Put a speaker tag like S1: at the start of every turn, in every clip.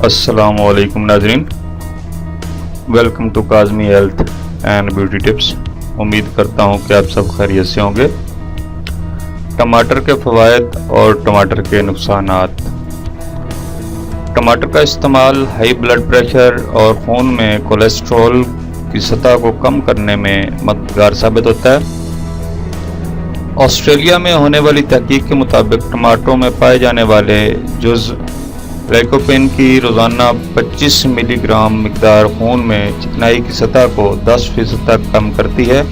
S1: अस्सलाम वालेकुम नाजरीन, welcome to Kazmi health and beauty tips. उम्मीद करता हूँ कि आप सब खैरियत से होंगे। टमाटर के फ़वाइद और टमाटर के नुकसानात। टमाटर का इस्तेमाल हाई ब्लड प्रेशर और खून में कोलेस्ट्रॉल की सतह को कम करने में मददगार साबित होता है। ऑस्ट्रेलिया में होने वाली तहकीक के मुताबिक टमाटरों में पाए जाने वाले जुज़ लाइकोपेन की रोज़ाना 25 मिलीग्राम मिकदार खून में चिकनाई की सतह को 10% तक कम करती है।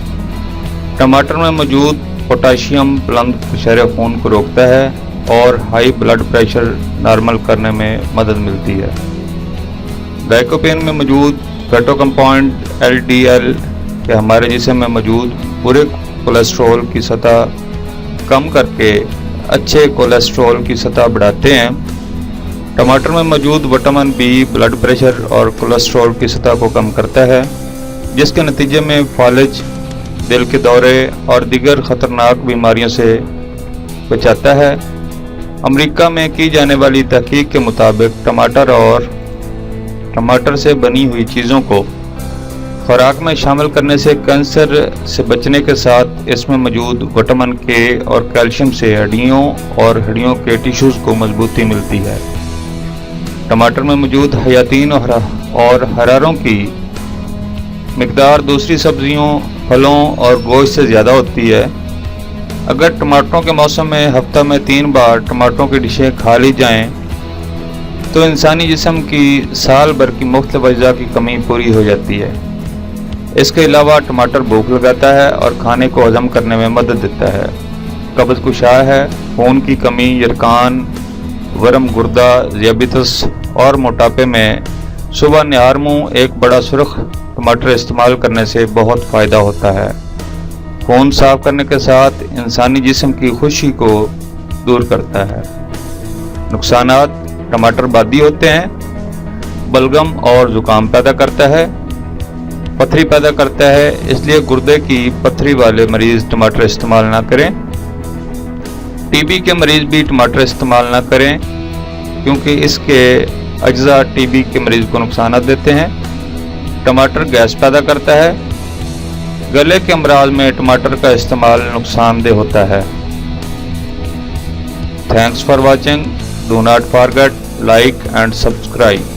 S1: टमाटर में मौजूद पोटाशियम बुलंद प्रेशर खून को रोकता है और हाई ब्लड प्रेशर नॉर्मल करने में मदद मिलती है। लाइकोपेन में मौजूद फैटो कंपाउंड LDL के हमारे जिस्म में मौजूद बुरे कोलेस्ट्रॉल की सतह कम करके अच्छे कोलेस्ट्रॉल की सतह बढ़ाते हैं। टमाटर में मौजूद विटामिन B ब्लड प्रेशर और कोलेस्ट्रॉल की सतह को कम करता है, जिसके नतीजे में फालिज, दिल के दौरे और दीगर ख़तरनाक बीमारियों से बचाता है। अमेरिका में की जाने वाली तहकीक के मुताबिक टमाटर और टमाटर से बनी हुई चीज़ों को खुराक में शामिल करने से कैंसर से बचने के साथ इसमें मौजूद विटामिन K और कैल्शियम से हड्डियों और हड्डियों के टिश्यूज़ को मजबूती मिलती है। टमाटर में मौजूद हयातीन और हरारों की मिकदार दूसरी सब्जियों, फलों और गोश्त से ज़्यादा होती है। अगर टमाटरों के मौसम में हफ्ता में 3 बार टमाटरों की डिशें खा ली जाएं, तो इंसानी जिस्म की साल भर की मुख्तलिफ अज़्ज़ा की कमी पूरी हो जाती है। इसके अलावा टमाटर भूख लगाता है और खाने को हज़म करने में मदद देता है। कब्ज़ कुशा है, खून की कमी, यरकान, वरम गुर्दा, ज़ियाबितस और मोटापे में सुबह निहार मुँह एक बड़ा सुर्ख टमाटर इस्तेमाल करने से बहुत फ़ायदा होता है। खून साफ करने के साथ इंसानी जिस्म की खुशी को दूर करता है। नुकसानात: टमाटर बादी होते हैं, बलगम और ज़ुकाम पैदा करता है, पथरी पैदा करता है, इसलिए गुर्दे की पथरी वाले मरीज़ टमाटर इस्तेमाल ना करें। TB के मरीज़ भी टमाटर इस्तेमाल ना करें, क्योंकि इसके अज्जा TB के मरीज़ को नुकसान देते हैं। टमाटर गैस पैदा करता है। गले के अमराज में टमाटर का इस्तेमाल नुकसानदेह होता है। Thanks for watching. Do not forget like and subscribe.